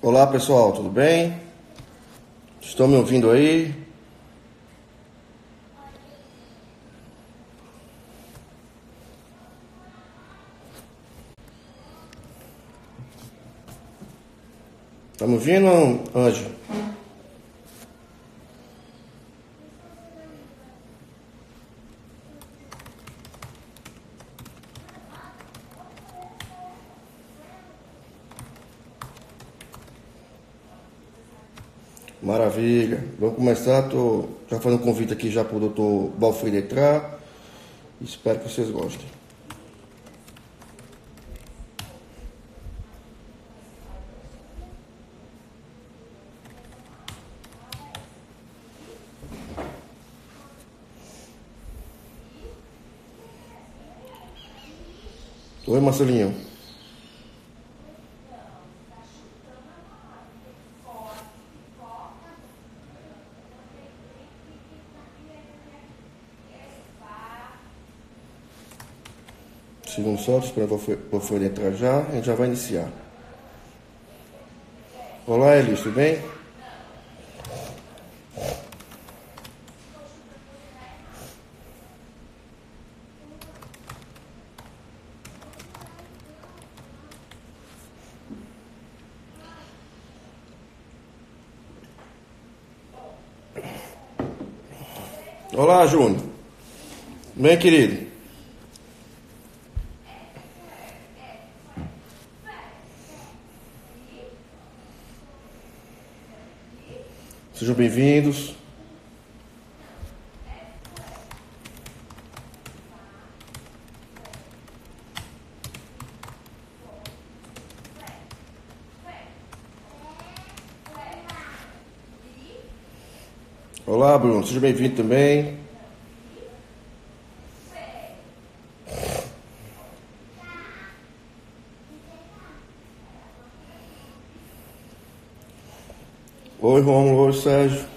Olá pessoal, tudo bem? Estão me ouvindo aí? Tá me ouvindo, Anjo? Maravilha. Vamos começar. Tô já fazendo um convite aqui já pro Dr. Valfrido entrar. Espero que vocês gostem. Oi, Marcelinho. Segundo só, esperando o Valfrido entrar já. A gente já vai iniciar. Olá, Elis, tudo bem? Olá, Júnior. Bem, querido? Sejam bem-vindos. Olá, Bruno. Seja bem-vindo também. Oi, Romulo. Oi, Sérgio.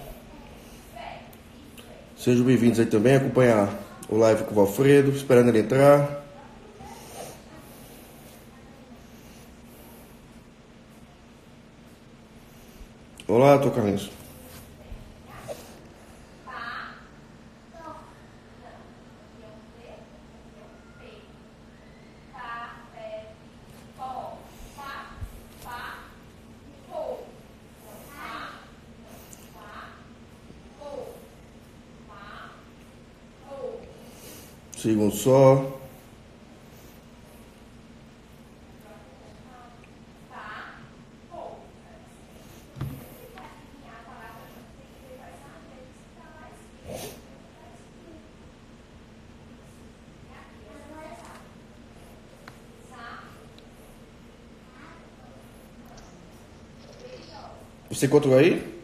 Sejam bem-vindos aí também, acompanhar o live com o Valfredo, esperando ele entrar. Olá, Tô Carlinhos. Segundo só. Você encontrou aí?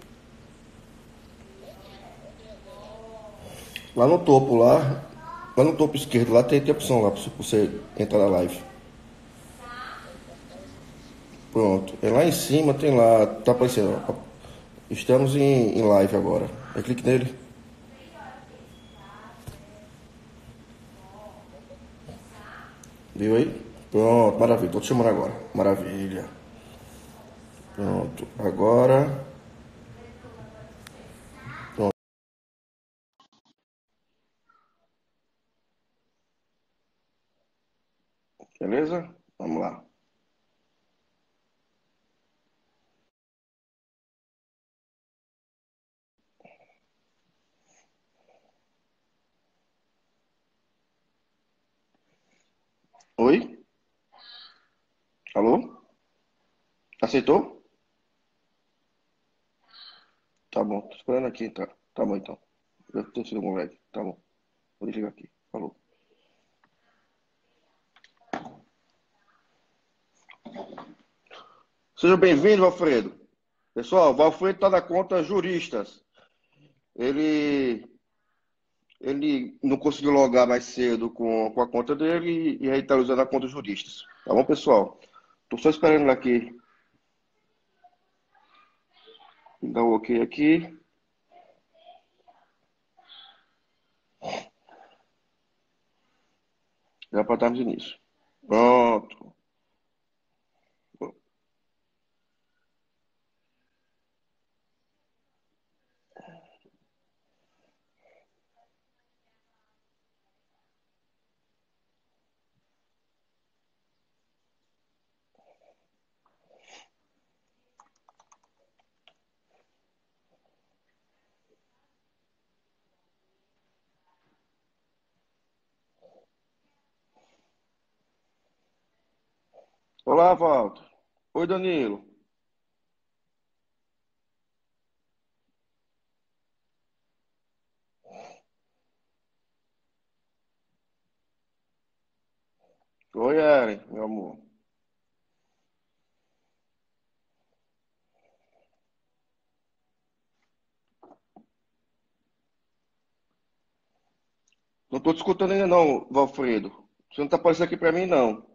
Lá no topo, lá no topo esquerdo, lá tem opção lá pra você entrar na live. Pronto. É lá em cima, tem lá, tá aparecendo, ó. Estamos em live agora. Aí clique nele. Viu aí? Pronto, maravilha. Tô te chamando agora. Maravilha. Pronto. Agora. Pronto. Beleza? Vamos lá. Oi? Alô? Aceitou? Tá bom. Tô esperando aqui entrar. Tá bom então. Deve ter sido um moleque. Tá bom. Vou desligar aqui. Falou. Seja bem-vindo, Valfredo. Pessoal, o Valfredo está na conta juristas. Ele, ele não conseguiu logar mais cedo com a conta dele e aí está usando a conta juristas. Tá bom, pessoal? Estou só esperando ele aqui. Dar o ok aqui. Já para darmos início. Pronto. Olá, Walter. Oi, Danilo. Oi, Eren, meu amor. Não tô te escutando ainda não, Valfredo. Você não tá aparecendo aqui pra mim, não.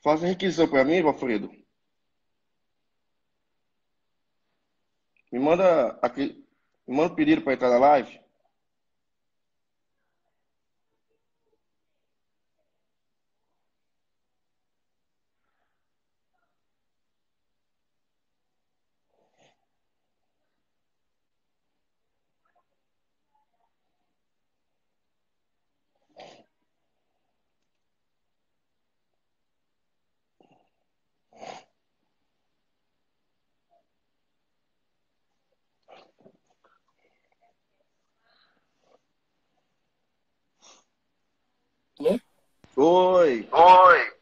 Faz a requisição pra mim, Valfredo. Me manda aqui, me manda um pedido pra entrar na live. Sim? Oi. Oi.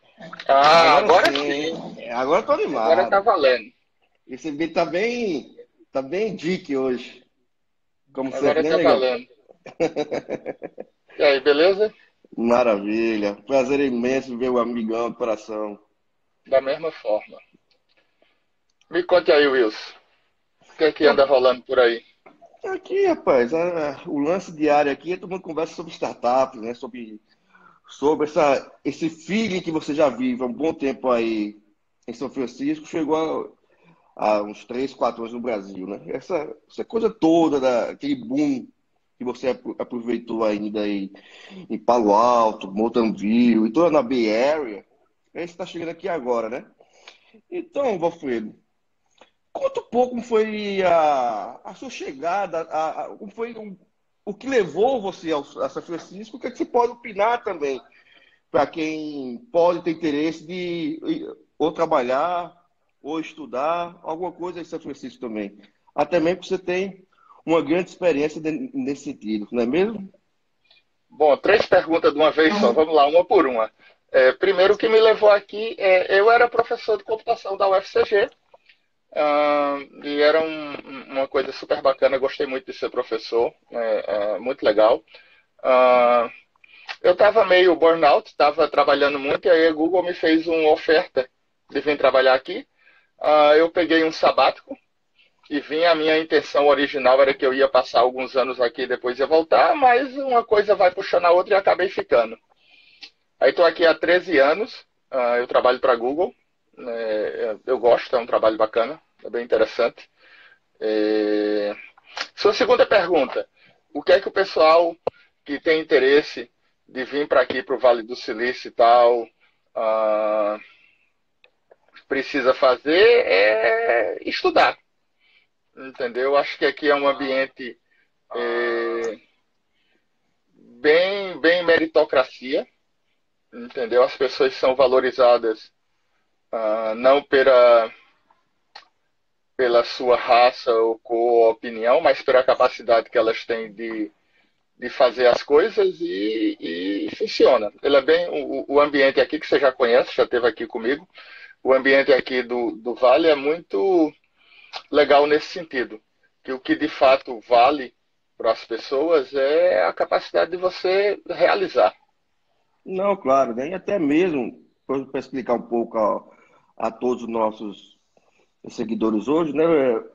Ah, Agora agora sim. sim. Agora eu tô Agora tá animado. valendo. Esse beat tá bem dick hoje. Como sempre, Agora né, tá negão? valendo. E aí, beleza? Maravilha. Prazer imenso ver o amigão do coração. Da mesma forma. Me conte aí, Wilson. O que é que anda Então, rolando por aí? aqui, rapaz, o lance diário aqui é todo mundo conversa sobre startups, né? Sobre esse feeling que você já vive há um bom tempo aí em São Francisco, chegou há uns 3, 4 anos no Brasil, né? Essa coisa toda, aquele boom que você aproveitou ainda aí em Palo Alto, Mountain View e toda na Bay Area, esse está chegando aqui agora, né? Então, Valfredo, conta um pouco como foi a sua chegada, como foi o que levou você a São Francisco, o que é que você pode opinar também para quem pode ter interesse de ou trabalhar ou estudar alguma coisa em São Francisco também. Até mesmo porque você tem uma grande experiência nesse sentido, não é mesmo? Bom, três perguntas de uma vez só. Vamos lá, uma por uma. Primeiro, o que me levou aqui eu era professor de computação da UFCG. E era uma coisa super bacana. Eu gostei muito de ser professor. Muito legal. Ah, eu estava meio burnout, estava trabalhando muito, e aí a Google me fez uma oferta de vir trabalhar aqui. Eu peguei um sabático e vim. A minha intenção original era que eu ia passar alguns anos aqui e depois ia voltar, mas uma coisa vai puxando a outra e acabei ficando. Aí estou aqui há 13 anos, eu trabalho para a Google, eu gosto, é um trabalho bacana, é bem interessante. É... Sua segunda pergunta, o que é que o pessoal que tem interesse de vir para aqui, para o Vale do Silício e tal, uh, precisa fazer estudar, entendeu? Acho que aqui é um ambiente é, bem meritocracia, entendeu? As pessoas são valorizadas não pela sua raça ou cor ou opinião, mas pela capacidade que elas têm de fazer as coisas e funciona. Ele é bem o ambiente aqui que você já conhece, já esteve aqui comigo. O ambiente aqui do Vale é muito legal nesse sentido, que o que de fato vale para as pessoas é a capacidade de você realizar. Não, claro, né? E até mesmo, para explicar um pouco a todos os nossos seguidores hoje, né,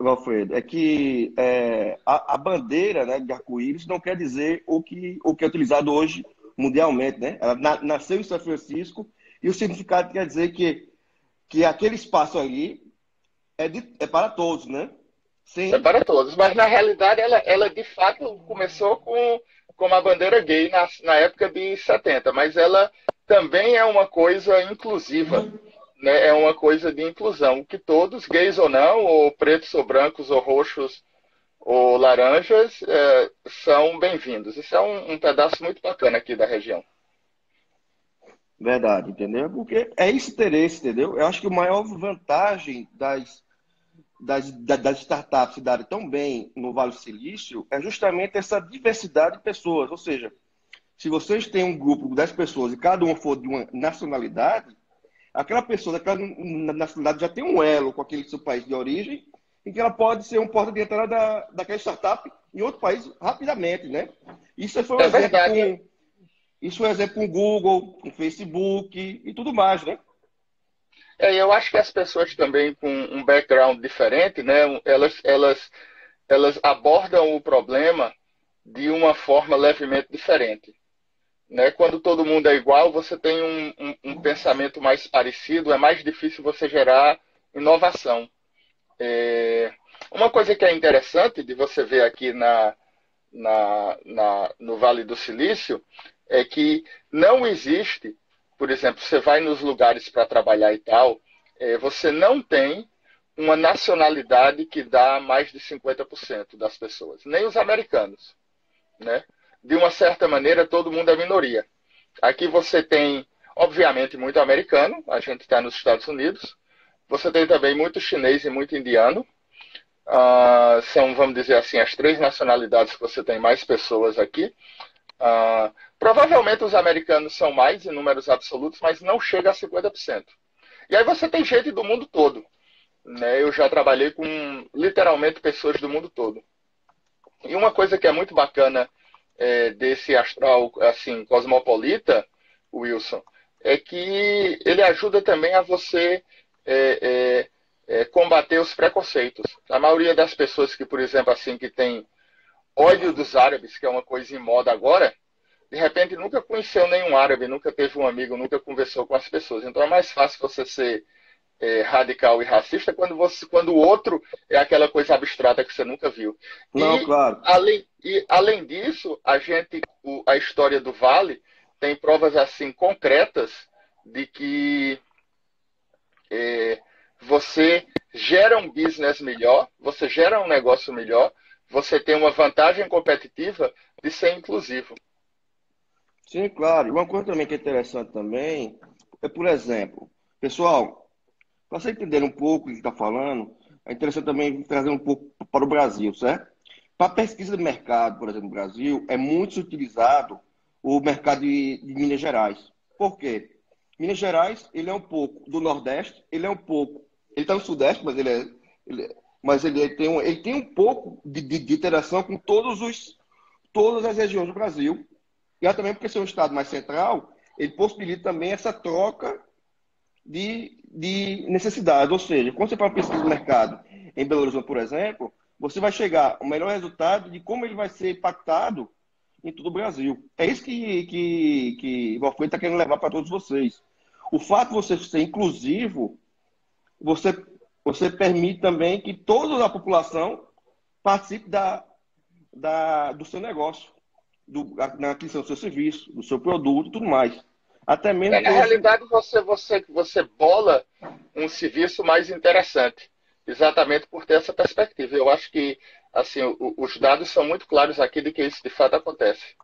Alfredo, é que a bandeira, né, de arco-íris não quer dizer o que é utilizado hoje mundialmente, né? Ela nasceu em São Francisco e o significado quer dizer que aquele espaço ali é para todos, né? É Sem, para todos, mas na realidade ela de fato começou com uma bandeira gay na época de 70, mas ela também é uma coisa inclusiva, né? É uma coisa de inclusão, que todos, gays ou não, ou pretos ou brancos ou roxos ou laranjas, são bem-vindos. Isso é um pedaço muito bacana aqui da região. verdade, entendeu? Porque é esse interesse, entendeu? Eu acho que a maior vantagem das startups se darem tão bem no Vale do Silício é justamente essa diversidade de pessoas. Ou seja, Se vocês têm um grupo de 10 pessoas e cada um for de uma nacionalidade, aquela pessoa daquela nacionalidade já tem um elo com aquele seu país de origem, em que ela pode ser um porta de entrada daquela startup em outro país rapidamente, né? Isso foi um É exemplo verdade. isso é um exemplo com o Google, com o Facebook e tudo mais, né? Eu acho que as pessoas também com um background diferente, né, elas abordam o problema de uma forma levemente diferente. Né? Quando todo mundo é igual, você tem um pensamento mais parecido, é mais difícil você gerar inovação. Uma coisa que é interessante de você ver aqui no Vale do Silício é que não existe, por exemplo, você vai nos lugares para trabalhar e tal, você não tem uma nacionalidade que dá mais de 50% das pessoas, nem os americanos. Né? De uma certa maneira, todo mundo é minoria. Aqui você tem, obviamente, muito americano, a gente está nos Estados Unidos, você tem também muito chinês e muito indiano. São, vamos dizer assim, as três nacionalidades que você tem mais pessoas aqui. Provavelmente os americanos são mais em números absolutos, mas não chega a 50%. E aí você tem gente do mundo todo. Né? Eu já trabalhei com literalmente pessoas do mundo todo. E uma coisa que é muito bacana desse astral assim cosmopolita, Wilson, é que ele ajuda também a você combater os preconceitos. A maioria das pessoas que, por exemplo, assim, que tem ódio dos árabes, que é uma coisa em moda agora, de repente nunca conheceu nenhum árabe, nunca teve um amigo, nunca conversou com as pessoas. Então é mais fácil você ser radical e racista quando o outro é aquela coisa abstrata que você nunca viu. Não, claro. Além disso, a história do Vale tem provas assim concretas de que você gera um business melhor, você gera um negócio melhor, você tem uma vantagem competitiva de ser inclusivo. Sim, claro. E uma coisa também que é interessante também é, por exemplo, pessoal, para você entender um pouco o que está falando, é interessante também trazer um pouco para o Brasil, certo? Para pesquisa de mercado, por exemplo, no Brasil, é muito utilizado o mercado de Minas Gerais. Por quê? Minas Gerais, ele é um pouco do Nordeste, ele é um pouco, ele está no Sudeste, mas ele tem um pouco de interação com todas as regiões do Brasil. E também porque ser um estado mais central, ele possibilita também essa troca de necessidade. Ou seja, quando você faz uma pesquisa de mercado em Belo Horizonte, por exemplo, você vai chegar ao melhor resultado de como ele vai ser impactado em todo o Brasil. É isso que o Valfredo está querendo levar para todos vocês. O fato de você ser inclusivo, você, você permite também que toda a população participe do seu negócio, na aquisição do seu serviço, do seu produto e tudo mais. Até mesmo Na pelos. realidade, você bola um serviço mais interessante, exatamente por ter essa perspectiva. Eu acho que assim, os dados são muito claros aqui de que isso de fato acontece.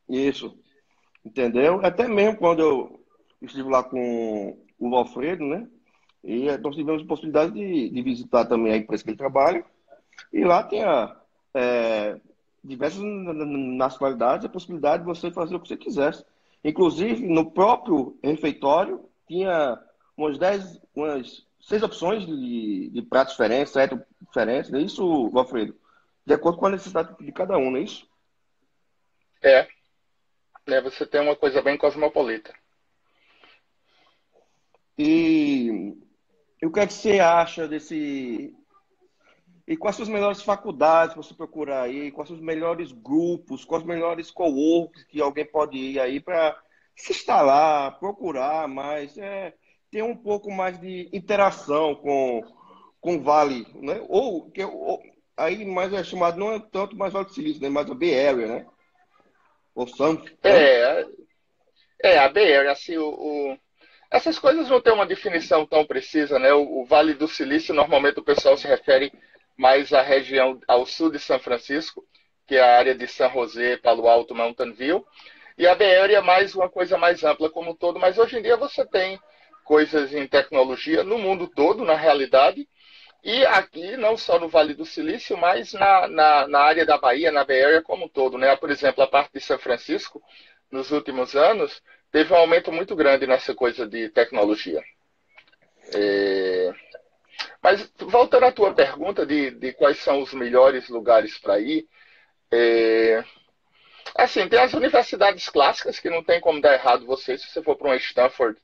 Isso, entendeu? Até mesmo quando eu estive lá com o Valfredo, né? E nós tivemos a possibilidade de visitar também a empresa que ele trabalha. E lá tinha diversas nacionalidades, a possibilidade de você fazer o que você quisesse. Inclusive, no próprio refeitório, tinha umas 6 opções de pratos diferentes, 7 diferentes, não é isso, Valfredo? De acordo com a necessidade de cada um, não é isso? É, né, você tem uma coisa bem cosmopolita. E o que é que você acha desse. E quais são as melhores faculdades que você procurar aí? Quais são os melhores grupos? Quais os melhores coworks que alguém pode ir aí para se instalar, procurar mais, ter um pouco mais de interação com o Vale, né? Aí mais é chamado, não é tanto mais Vale do Silício, né? Mais a Bay Area, né? Ou Sun, né? É, a BR, assim, essas coisas não têm uma definição tão precisa, né? O Vale do Silício, normalmente o pessoal se refere mais à região ao sul de São Francisco, que é a área de San José, Palo Alto, Mountain View, e a Bay Area é mais uma coisa mais ampla como um todo, mas hoje em dia você tem coisas em tecnologia no mundo todo, na realidade, E aqui, não só no Vale do Silício, mas na área da Bahia, na Bay Area como um todo, né? Por exemplo, a parte de São Francisco, nos últimos anos, teve um aumento muito grande nessa coisa de tecnologia. Mas voltando à tua pergunta de quais são os melhores lugares para ir, assim, tem as universidades clássicas que não tem como dar errado você, se você for para uma Stanford,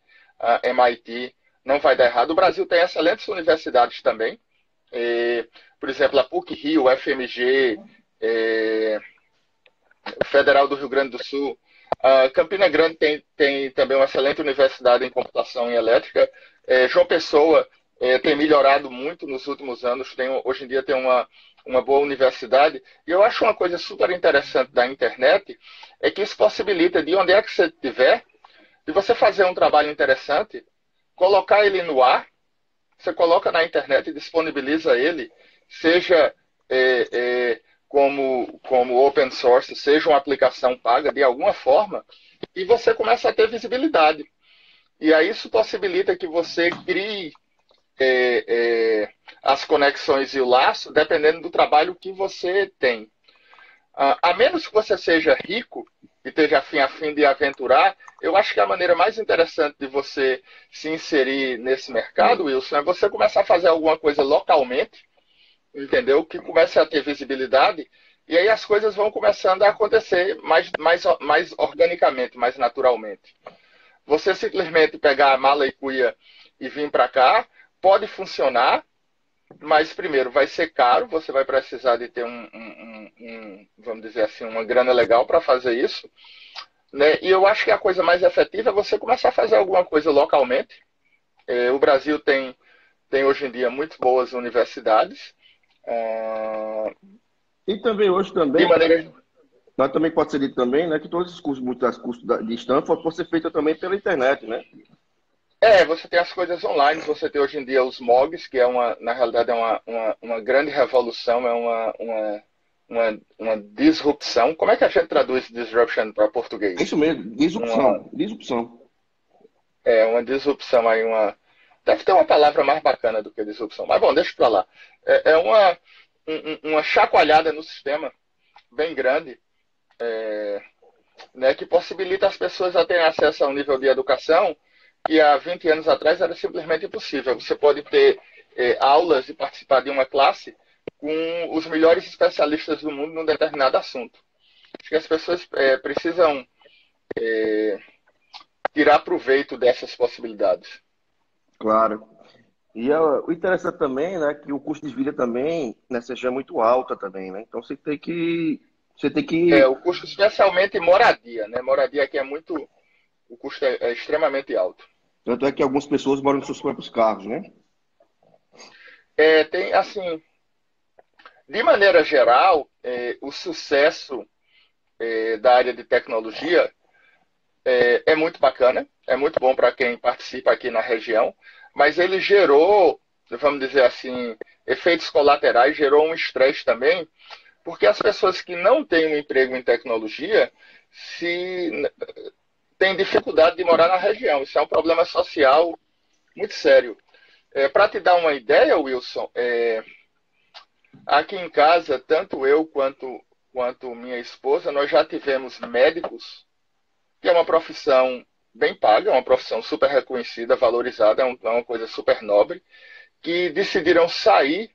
MIT, não vai dar errado. O Brasil tem excelentes universidades também. Por exemplo, a PUC-Rio, FMG, Federal do Rio Grande do Sul. Campina Grande tem também uma excelente universidade em computação e elétrica. João Pessoa tem melhorado muito nos últimos anos. Hoje em dia tem uma boa universidade. E eu acho uma coisa super interessante da internet é que isso possibilita, de onde é que você estiver, de você fazer um trabalho interessante, colocar ele no ar, você coloca na internet e disponibiliza ele, seja como open source, seja uma aplicação paga de alguma forma, e você começa a ter visibilidade. E aí isso possibilita que você crie as conexões e o laço dependendo do trabalho que você tem. A menos que você seja rico e esteja afim de aventurar, eu acho que a maneira mais interessante de você se inserir nesse mercado, Wilson, é você começar a fazer alguma coisa localmente, entendeu? Que comece a ter visibilidade, e aí as coisas vão começando a acontecer mais organicamente, mais naturalmente. Você simplesmente pegar a mala e cuia e vir para cá, pode funcionar, mas primeiro vai ser caro, você vai precisar de ter vamos dizer assim, uma grana legal para fazer isso, né? E eu acho que a coisa mais efetiva é você começar a fazer alguma coisa localmente. O Brasil tem hoje em dia muito boas universidades. E também hoje De também, maneira... nós também pode ser dito também, né, que todos esses cursos, muitos das cursos de Stanford, podem ser feitos também pela internet, né? Você tem as coisas online, você tem hoje em dia os MOOCs, que na realidade é uma grande revolução, é uma disrupção. Como é que a gente traduz disruption para É isso português? mesmo, disrupção. Uma disrupção aí, deve ter uma palavra mais bacana do que disrupção, mas bom, deixa para lá. Uma chacoalhada no sistema bem grande, né, que possibilita as pessoas a terem acesso a um nível de educação que há 20 anos atrás era simplesmente impossível. Você pode ter aulas e participar de uma classe com os melhores especialistas do mundo num determinado assunto. Acho que as pessoas precisam tirar proveito dessas possibilidades. Claro. E o interessante também, né, que o custo de vida também nessa região é muito alta também, né? Então você tem que, O custo, especialmente moradia, né? Moradia aqui o custo é extremamente alto. tanto é que algumas pessoas moram nos seus próprios carros, né? Tem, assim, de maneira geral, o sucesso da área de tecnologia é muito bacana, é muito bom para quem participa aqui na região, mas ele gerou, vamos dizer assim, efeitos colaterais, gerou um estresse também, porque as pessoas que não têm um emprego em tecnologia têm dificuldade de morar na região. Isso é um problema social muito sério. Para te dar uma ideia, Wilson, aqui em casa, tanto eu quanto minha esposa, nós já tivemos médicos, que é uma profissão bem paga, é uma profissão super reconhecida, valorizada, é uma coisa super nobre, que decidiram sair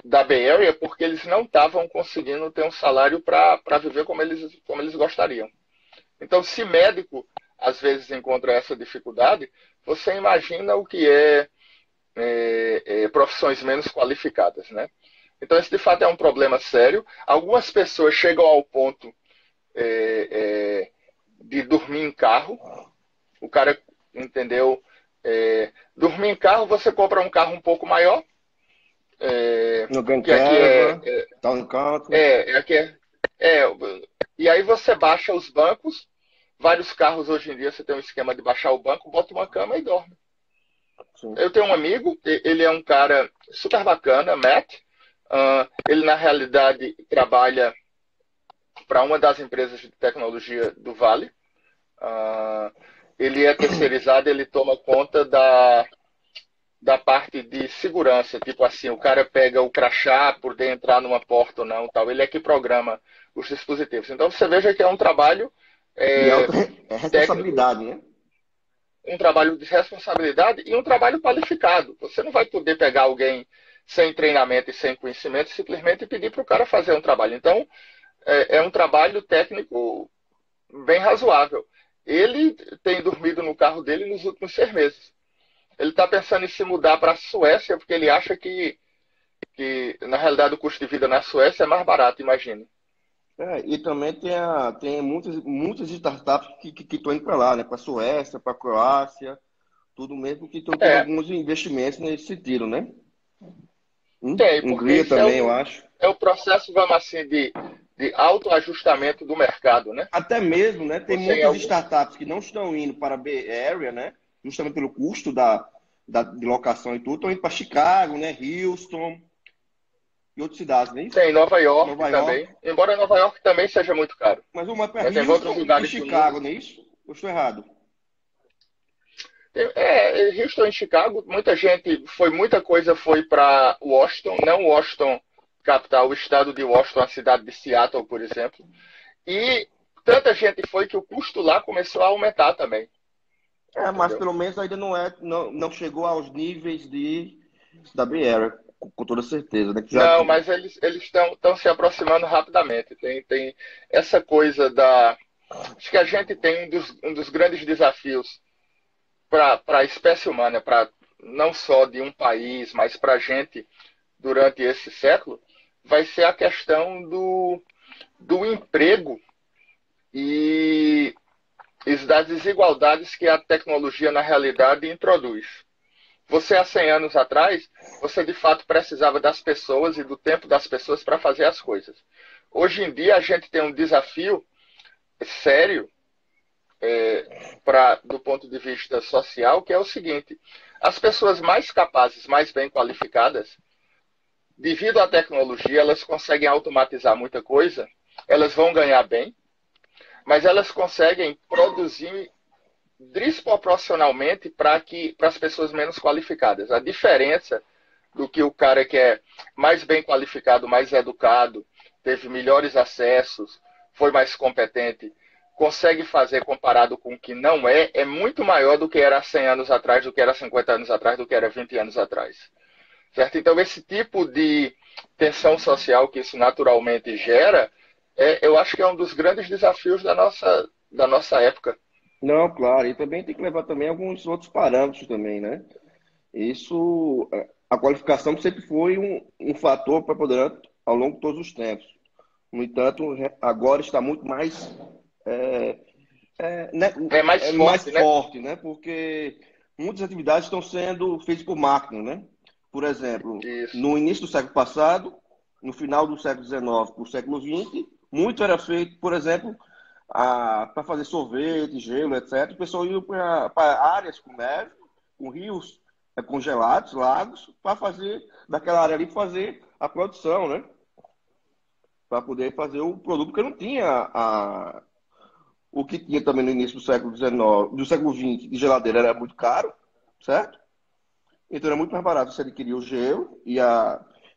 da Bay Area porque eles não estavam conseguindo ter um salário para viver como eles gostariam. Então, se médico às vezes encontra essa dificuldade, você imagina o que profissões menos qualificadas, né? Então, esse de fato é um problema sério. Algumas pessoas chegam ao ponto de dormir em carro. O cara, entendeu? Dormir em carro, você compra um carro um pouco maior. No Grand Que aqui Town Country. E aí você baixa os bancos. Vários carros hoje em dia você tem um esquema de baixar o banco, bota uma cama e dorme. Sim. Eu tenho um amigo, ele é um cara super bacana, Matt. Ele, na realidade, trabalha para uma das empresas de tecnologia do Vale. Ele é terceirizado, ele toma conta da parte de segurança, tipo assim, o cara pega o crachá por poder entrar numa porta ou não, tal. Ele é que programa os dispositivos. Então você veja que é um trabalho E é é, outra técnico, responsabilidade, né? um trabalho de responsabilidade e um trabalho qualificado. Você não vai poder pegar alguém sem treinamento e sem conhecimento simplesmente pedir para o cara fazer um trabalho. Então, é um trabalho técnico bem razoável. Ele tem dormido no carro dele nos últimos 6 meses. Ele está pensando em se mudar para a Suécia porque ele acha que, na realidade, o custo de vida na Suécia é mais barato, imagina. E também tem muitas startups que estão indo para lá, né? Para a Suécia, para a Croácia, tudo mesmo que estão tendo É, alguns investimentos nesse sentido, né? tem, porque Hungria isso é também, eu acho. é o processo, vamos assim, de autoajustamento do mercado, né? Até mesmo, né? Tem Você em muitas algum... startups que não estão indo para a Bay Area, né? Justamente pelo custo de locação e tudo, estão indo para Chicago, né? Houston e outras cidades, não é isso? Tem Nova York Nova York. também, embora Nova York também seja muito caro. Mas uma para Mas tem outros Houston e lugares do mundo. Chicago, não é isso? Eu estou errado. Houston e Chicago, muita gente, muita coisa foi para Washington, não Washington capital, o estado de Washington, a cidade de Seattle, por exemplo. E tanta gente foi que o custo lá começou a aumentar também, Mas entendeu? pelo menos ainda não chegou aos níveis da Bay Area, com toda certeza, né? Que já, Não, mas eles estão se aproximando rapidamente. Tem essa coisa da. Acho que a gente tem um dos grandes desafios para a espécie humana, para não só de um país, mas para a gente durante esse século, vai ser a questão do emprego e das desigualdades que a tecnologia, na realidade, introduz. Você, há 100 anos atrás, você de fato precisava das pessoas e do tempo das pessoas para fazer as coisas. Hoje em dia, a gente tem um desafio sério do ponto de vista social, que é o seguinte: as pessoas mais capazes, mais bem qualificadas, devido à tecnologia, elas conseguem automatizar muita coisa, elas vão ganhar bem, mas elas conseguem produzir desproporcionalmente para as pessoas menos qualificadas. A diferença do que o cara que é mais bem qualificado, mais educado, teve melhores acessos, foi mais competente, consegue fazer comparado com o que não é muito maior do que era 100 anos atrás, do que era 50 anos atrás, do que era 20 anos atrás. Certo? Então, esse tipo de tensão social que isso naturalmente gera, eu acho que é um dos grandes desafios da nossa época. não, claro, e também tem que levar também alguns outros parâmetros também, né? Isso, a qualificação sempre foi um fator preponderante ao longo de todos os tempos. No entanto, agora está muito mais, é, né, É mais mais forte, né? forte, né? Porque muitas atividades estão sendo feitas por máquina, né? Por exemplo, Isso. no início do século passado, no final do século XIX para o século XX, muito era feito, por exemplo, para fazer sorvete, gelo, etc. O pessoal ia para áreas com neve, com rios congelados, lagos, para fazer, daquela área ali, fazer a produção, né? Para poder fazer o produto, porque não tinha o que tinha também no início do século XIX, do século XX, de geladeira era muito caro, certo? Então era muito mais barato você adquirir o gelo e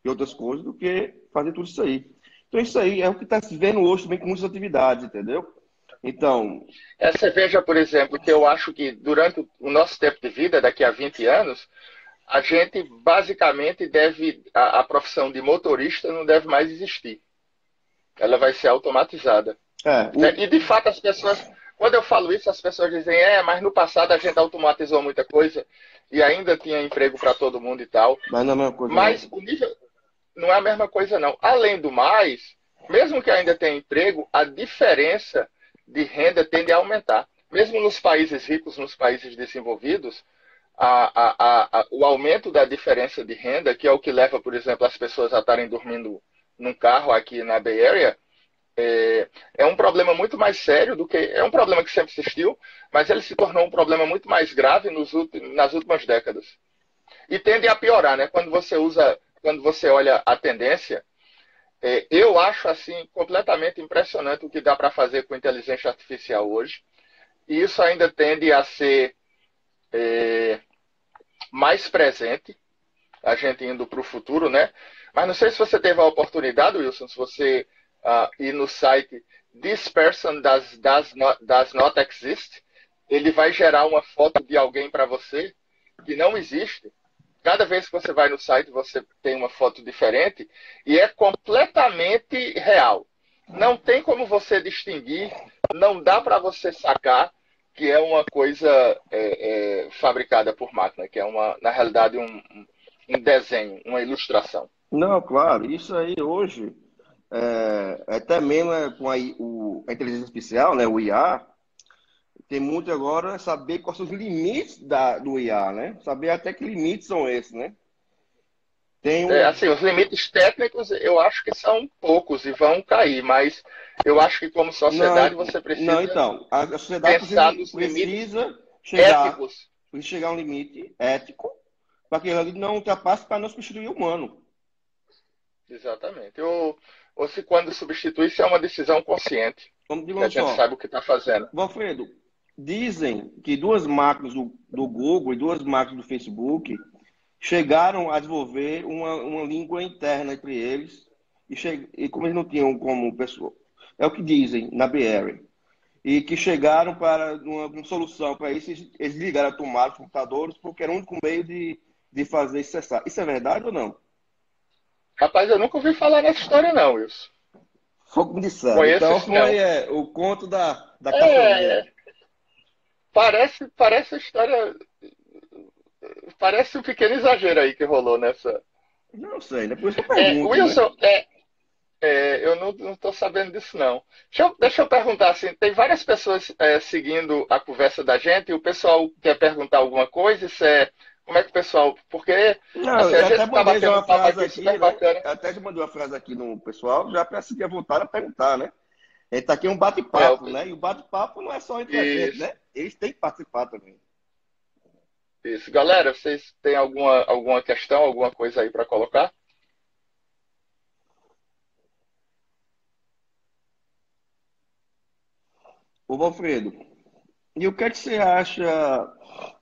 outras coisas do que fazer tudo isso aí. Então isso aí é o que está se vendo hoje também com muitas atividades, entendeu? Então, Você veja, por exemplo, que eu acho que durante o nosso tempo de vida, daqui a 20 anos, a gente basicamente a profissão de motorista não deve mais existir. Ela vai ser automatizada. é, Né? o, E de fato as pessoas, quando eu falo isso, as pessoas dizem, mas no passado a gente automatizou muita coisa e ainda tinha emprego para todo mundo e tal. mas não é a mesma coisa não. Mas o nível não é a mesma coisa, não. Além do mais, mesmo que ainda tenha emprego, a diferença de renda tende a aumentar. Mesmo nos países ricos, nos países desenvolvidos, o aumento da diferença de renda, que é o que leva, por exemplo, as pessoas a estarem dormindo num carro aqui na Bay Area, é um problema muito mais sério do que. É um problema que sempre existiu, mas ele se tornou um problema muito mais grave nas últimas décadas. E tende a piorar, né? Quando você olha a tendência, eu acho assim completamente impressionante o que dá para fazer com inteligência artificial hoje. E isso ainda tende a ser mais presente, a gente indo para o futuro, né? Mas não sei se você teve a oportunidade, Wilson, se você ir no site This Person does not exist, ele vai gerar uma foto de alguém para você que não existe. Cada vez que você vai no site, você tem uma foto diferente e é completamente real. Não tem como você distinguir, não dá para você sacar que é uma coisa fabricada por máquina, que é na realidade um desenho, uma ilustração. Não, claro, isso aí hoje, até mesmo com a inteligência artificial, né, o IA, tem muito agora saber quais são os limites do IA, né? Saber até que limites são esses, né? Tem um. Assim, os limites técnicos eu acho que são poucos e vão cair, mas eu acho que como sociedade Não, você não, precisa então, a sociedade pensar nos limites precisa chegar, éticos. chegar a um limite ético para que ele não ultrapasse para não substituir o humano. Exatamente. Ou se quando substituir, se é uma decisão consciente, que a Digamos gente só, saiba o que está fazendo. Valfredo, dizem que duas máquinas do Google e duas máquinas do Facebook chegaram a desenvolver uma língua interna entre eles e como eles não tinham como pessoa, é o que dizem na BR, e que chegaram para uma solução para isso, eles ligaram a tomada dos computadores porque era o único meio de fazer isso cessar. Isso é verdade ou não? Rapaz, eu nunca ouvi falar nessa história não, Wilson. Foi o que me disseram. Conheço Então isso não. foi o conto da É, caçulinha. parece a história, parece um pequeno exagero aí que rolou nessa. Não sei, né? Por isso que eu pergunto, né? Wilson, eu não estou sabendo disso, não. Deixa eu perguntar assim: tem várias pessoas seguindo a conversa da gente e o pessoal quer perguntar alguma coisa? Como é que o pessoal. Porque Não, assim, a eu gente até está mandei já batendo um uma papo frase aqui aqui, super né? bacana. Eu até já mandei uma frase aqui no pessoal, já para seguir a vontade a perguntar, né? A gente tá aqui um É, bate-papo, né? E o bate-papo não é só entre a gente, isso, né? Eles têm que participar também. isso. Galera, vocês têm alguma questão, alguma coisa aí para colocar? Ô, Valfredo, e o que é que você acha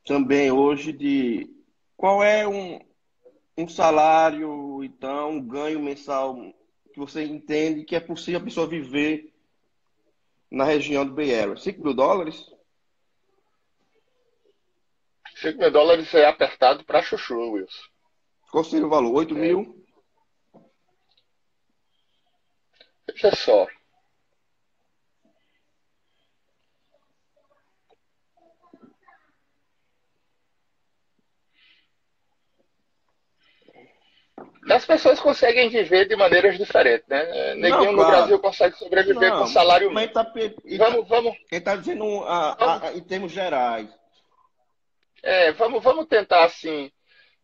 também hoje de qual é um salário, então, um ganho mensal que você entende que é possível a pessoa viver na região do Bay Area? $5.000? $5.000 é apertado para chuchu, Wilson. Qual seria o valor? 8 É, mil? veja só. As pessoas conseguem viver de maneiras diferentes, né? Não, Neguinho no Brasil claro. consegue sobreviver com Não, salário mas mínimo. Vamos, vamos, ele tá dizendo vamos, em termos gerais. vamos tentar assim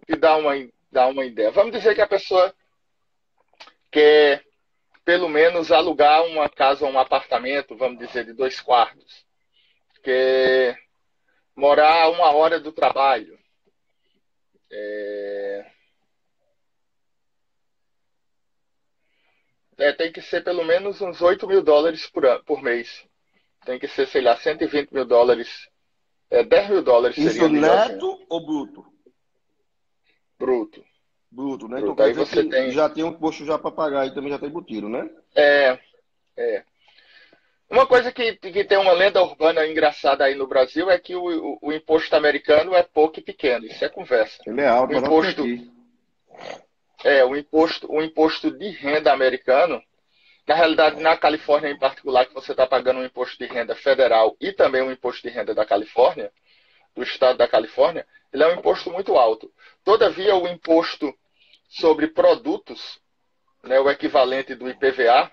te dar uma ideia. Vamos dizer que a pessoa quer pelo menos alugar uma casa ou um apartamento, vamos dizer, de 2 quartos, quer morar a 1 hora do trabalho. Tem que ser pelo menos uns $8.000 por mês. Tem que ser, sei lá, $120.000. $10.000 seria Isso melhorzinho. neto ou bruto? Bruto. Bruto, né? Então Bruto. quer Aí dizer você que tem. já tem um posto já para pagar e também já está embutido, né? É, é. Uma coisa que tem uma lenda urbana engraçada aí no Brasil é que o imposto americano é pouco e pequeno. Isso é conversa. Ele é alto, O mas não que imposto, aqui. o imposto de renda americano, na realidade, na Califórnia em particular, que você está pagando um imposto de renda federal e também um imposto de renda da Califórnia, do estado da Califórnia, ele é um imposto muito alto. Todavia, o imposto sobre produtos, né, o equivalente do IPVA,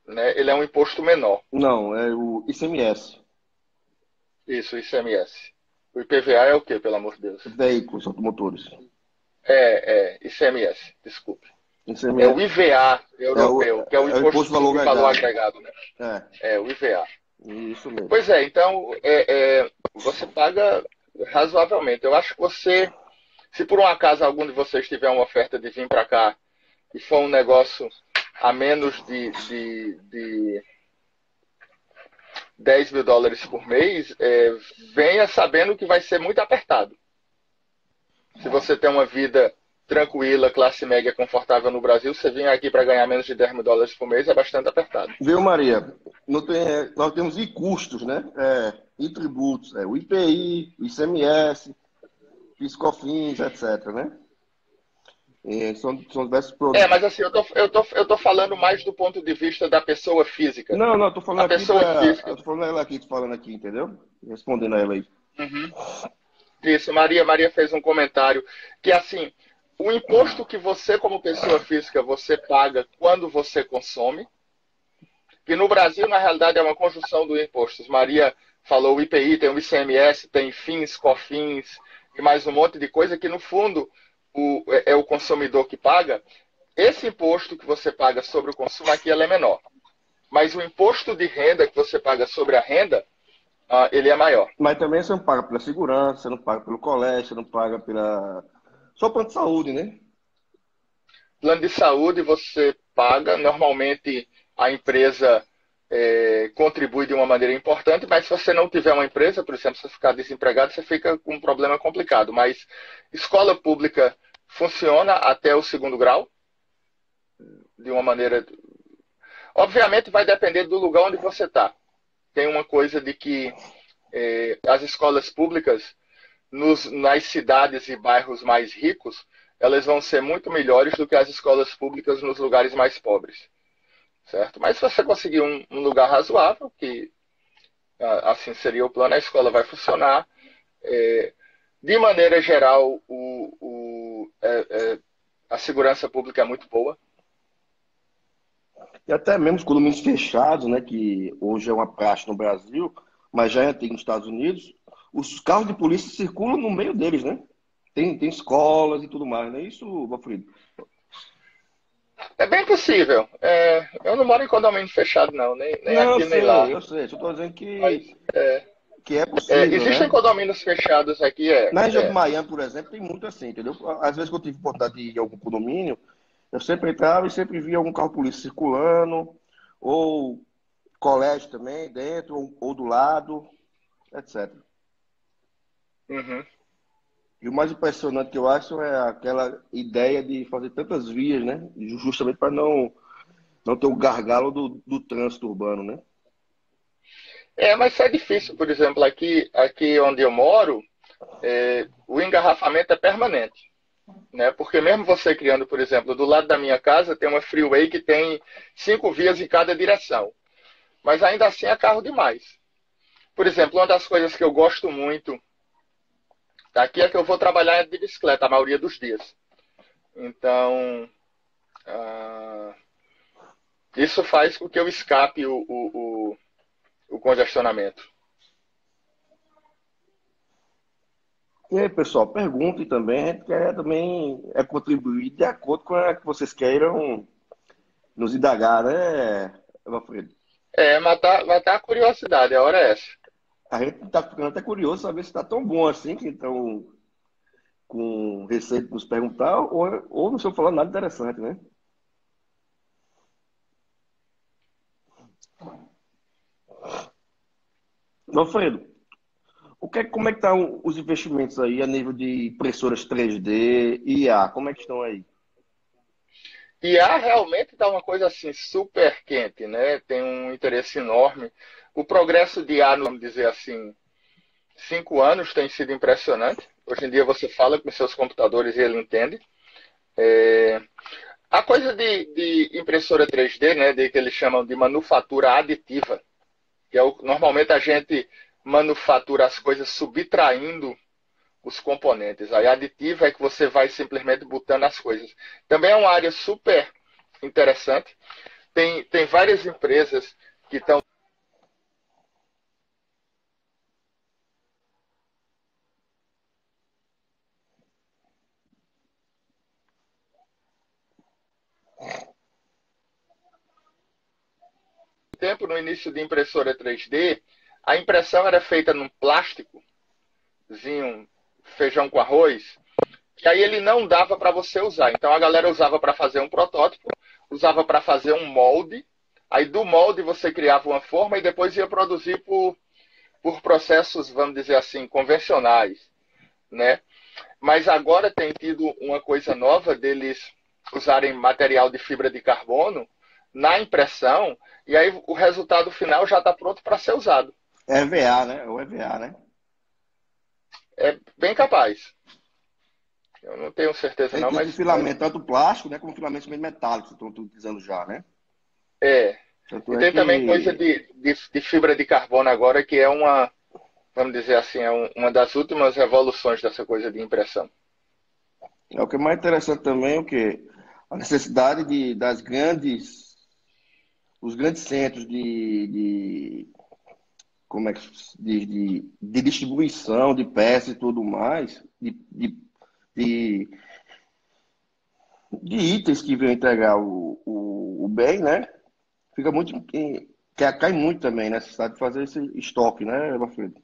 né, ele é um imposto menor. Não, é o ICMS. Isso, ICMS. O IPVA é o quê, pelo amor de Deus? Veículos automotores. ICMS, desculpe. É o ICMS IVA é europeu, que é o o Imposto Imposto de Valor sobre Valor Agregado. Agregado, né? É, É o IVA. isso mesmo. Pois é, então você paga razoavelmente. Eu acho que se por um acaso algum de vocês tiver uma oferta de vir para cá e for um negócio a menos de $10.000 por mês, venha sabendo que vai ser muito apertado. Se você tem uma vida tranquila, classe média confortável no Brasil, você vir aqui para ganhar menos de 10 mil dólares por mês é bastante apertado. Viu, Maria? Nós temos e custos, né? E tributos, o IPI, o ICMS, PIS/COFINS, etc, né? São diversos produtos. Mas assim, eu tô falando mais do ponto de vista da pessoa física. Não, eu tô A falando aqui pessoa física. eu tô falando ela aqui, tô falando aqui, entendeu? Respondendo a ela aí. Uhum. Isso, Maria fez um comentário que assim, o imposto que você, como pessoa física, você paga quando você consome, que no Brasil, na realidade, é uma conjunção dos impostos. Maria falou o IPI, tem o ICMS, tem FINS, COFINS e mais um monte de coisa que, no fundo, é o consumidor que paga. Esse imposto que você paga sobre o consumo aqui ele é menor. Mas o imposto de renda que você paga sobre a renda, ele é maior. Mas também você não paga pela segurança, você não paga pelo colégio, você não paga pela... Só plano de saúde, né? Plano de saúde você paga, normalmente a empresa contribui de uma maneira importante, mas se você não tiver uma empresa, por exemplo, se você ficar desempregado, você fica com um problema complicado. Mas escola pública funciona até o segundo grau, de uma maneira... Obviamente vai depender do lugar onde você está. Tem uma coisa de que as escolas públicas, nas cidades e bairros mais ricos, elas vão ser muito melhores do que as escolas públicas nos lugares mais pobres. Certo? Mas se você conseguir um lugar razoável, que assim seria o plano, a escola vai funcionar. De maneira geral, a segurança pública é muito boa. E até mesmo os condomínios fechados, né? Que hoje é uma praxe no Brasil, mas já é antigo nos Estados Unidos, os carros de polícia circulam no meio deles, né? Tem escolas e tudo mais, não é isso, Valfrido? É bem possível. Eu não moro em condomínio fechado, não, nem Não, aqui nem lá. eu sei. Só estou dizendo Mas que é possível, existem né? condomínios fechados aqui, Na região de Miami, por exemplo, tem muito assim, entendeu? Às vezes que eu tive oportunidade de ir em algum condomínio, eu sempre entrava e sempre via algum carro de polícia circulando, ou colégio também, dentro ou do lado, etc. Uhum. E o mais impressionante que eu acho é aquela ideia de fazer tantas vias, né? Justamente para não ter o gargalo do trânsito urbano, né? Mas isso é difícil. Por exemplo, aqui onde eu moro, o engarrafamento é permanente. Né? Porque mesmo você criando, por exemplo, do lado da minha casa tem uma freeway que tem 5 vias em cada direção. Mas ainda assim é carro demais. Por exemplo, uma das coisas que eu gosto muito aqui é que eu vou trabalhar de bicicleta a maioria dos dias. Então, isso faz com que eu escape o congestionamento. E aí, pessoal, perguntem também, a gente quer também contribuir de acordo com a que vocês queiram nos indagar, né, Alfredo? Matar a curiosidade, a hora é essa. A gente está ficando até curioso saber se está tão bom assim, que estão com receio de nos perguntar, ou não estão falando nada interessante, né? Alfredo, como é que estão os investimentos aí a nível de impressoras 3D, IA? Como é que estão aí? E a realmente está uma coisa assim super quente, né? Tem um interesse enorme. O progresso de IA, vamos dizer assim, 5 anos tem sido impressionante. Hoje em dia você fala com seus computadores e ele entende. A coisa de impressora 3D, né, que eles chamam de manufatura aditiva, que é normalmente a gente manufatura as coisas subtraindo os componentes. Aí aditiva é que você vai simplesmente botando as coisas. Também é uma área super interessante. Tem várias empresas que estão tempo no início de impressora 3D, a impressão era feita num plásticozinho, feijão com arroz, que aí ele não dava para você usar. Então a galera usava para fazer um protótipo, usava para fazer um molde, aí do molde você criava uma forma e depois ia produzir por processos, vamos dizer assim, convencionais, né? Mas agora tem tido uma coisa nova deles usarem material de fibra de carbono na impressão, e aí o resultado final já está pronto para ser usado. EVA, né? O EVA, né? É bem capaz. Eu não tenho certeza não, Tem mas filamento, tanto plástico, né, como filamentos metálicos, que estão utilizando já, né? é. Tanto E é tem também coisa que de fibra de carbono agora, que é uma, vamos dizer assim, é uma das últimas revoluções dessa coisa de impressão. é o que é mais interessante também, o que a necessidade das grandes, os grandes centros como é que de distribuição de peças e tudo mais, de, de itens que vêm entregar o bem, né? Fica muito, cai muito também né? A necessidade de fazer esse estoque, né, Alfredo?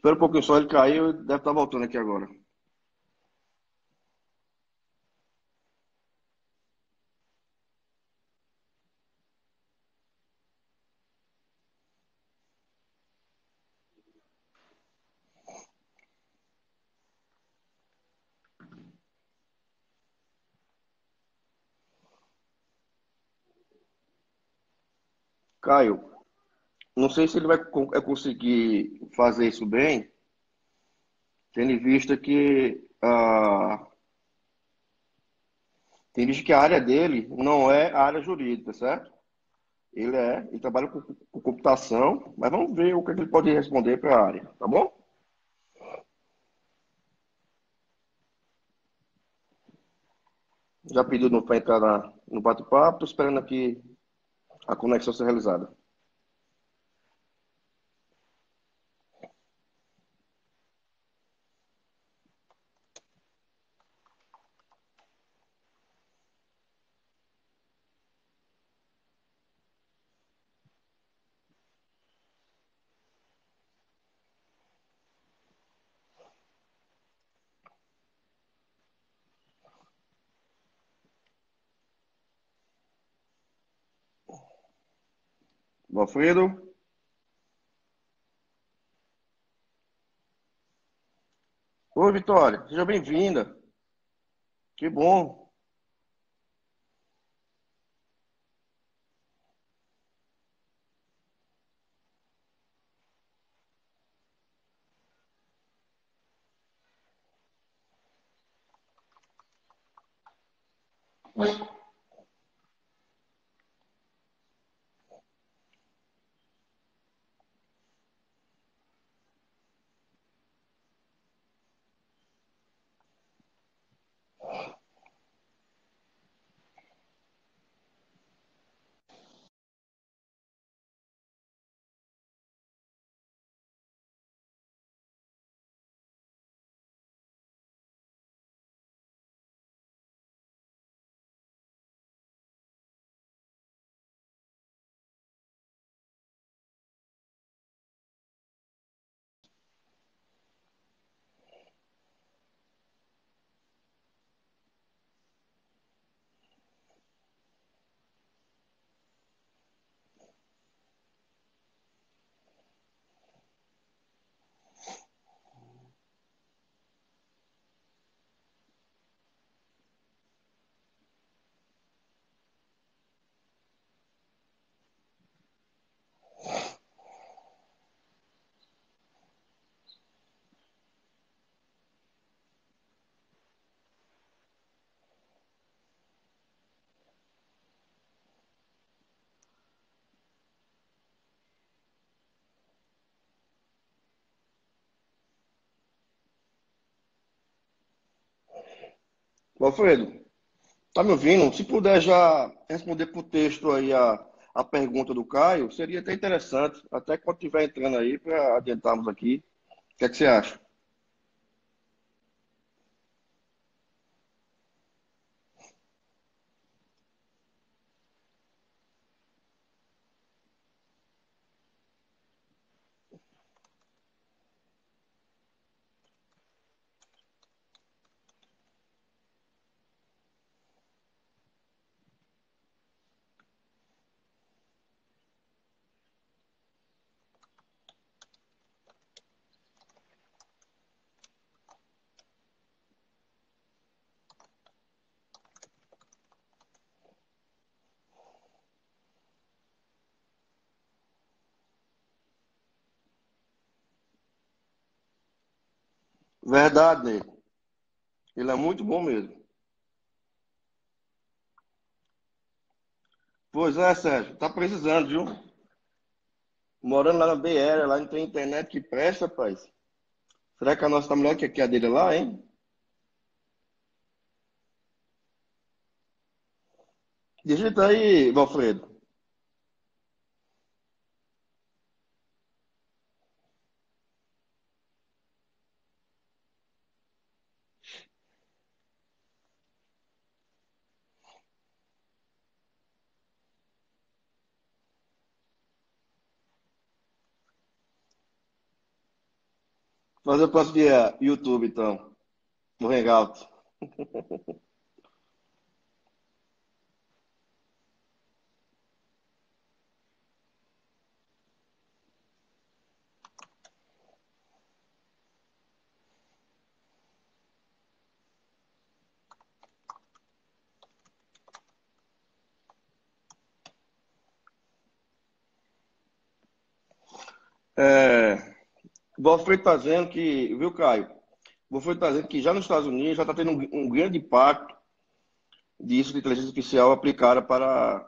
Espera um pouquinho só, ele caiu, deve estar voltando aqui agora. Caio, não sei se ele vai conseguir fazer isso bem, tendo em vista que tem visto que a área dele não é a área jurídica, certo? Ele trabalha com computação, mas vamos ver o que ele pode responder para a área, tá bom? Já pediu para entrar no bate-papo, tô esperando aqui a conexão ser realizada. Alfredo? Oi, Vitória, seja bem-vinda. Que bom. Alfredo, tá me ouvindo? Se puder já responder por texto aí a pergunta do Caio, seria até interessante, até quando estiver entrando aí, para adiantarmos aqui. O que é que você acha? Verdade, nego. Ele é muito bom mesmo. Pois é, Sérgio. Tá precisando, viu? Morando lá na BR, lá não tem internet que presta, rapaz. Será que a nossa tá melhor que a dele lá, hein? Digita aí, Valfredo. Fazer o próximo dia YouTube, então. No Hangout. É, o Valfredo está dizendo que, viu, Caio? O Valfredo está dizendo que já nos Estados Unidos já está tendo um grande impacto disso de inteligência artificial aplicada para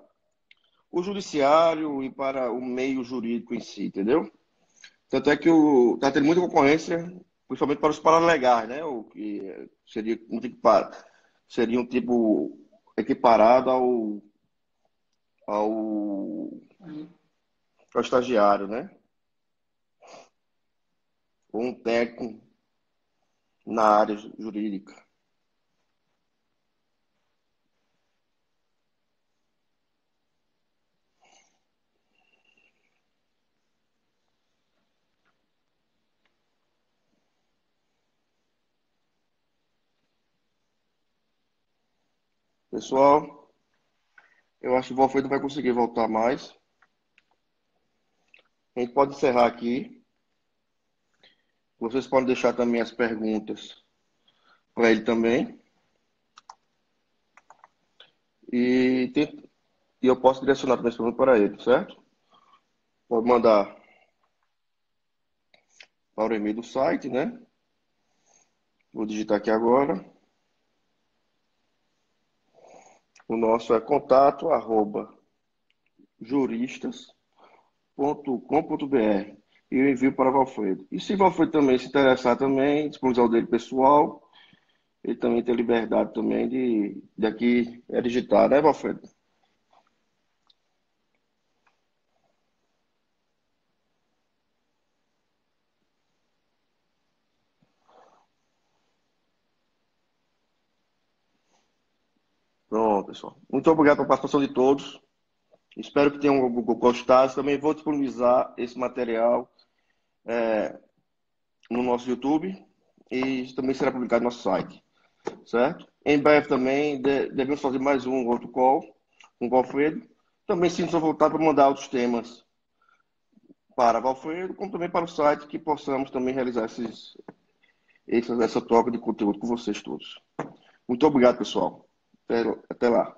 o judiciário e para o meio jurídico em si, entendeu? Tanto é que está tendo muita concorrência, principalmente para os paralegais, né? O que seria um tipo, seria um tipo equiparado ao, ao estagiário, né? Ou um técnico na área jurídica. Pessoal, eu acho que o Valfredo vai conseguir voltar mais. A gente pode encerrar aqui. Vocês podem deixar também as perguntas para ele também. E, e eu posso direcionar também as perguntas para ele, certo? Pode mandar para o e-mail do site, né? Vou digitar aqui agora. O nosso é contato@juristas.com.br e eu envio para o Valfredo. E se o Valfredo também se interessar também, disponibilizar o dele pessoal, ele também tem liberdade também de aqui digitar, né, Valfredo? Pronto, pessoal. Muito obrigado pela participação de todos. Espero que tenham gostado. Também vou disponibilizar esse material no nosso YouTube e também será publicado no nosso site, certo? Em breve também devemos fazer mais um outro call com o Valfredo. Também sinto voltar para mandar outros temas para Valfredo, como também para o site, que possamos também realizar essa troca de conteúdo com vocês todos. Muito obrigado, pessoal. Até lá.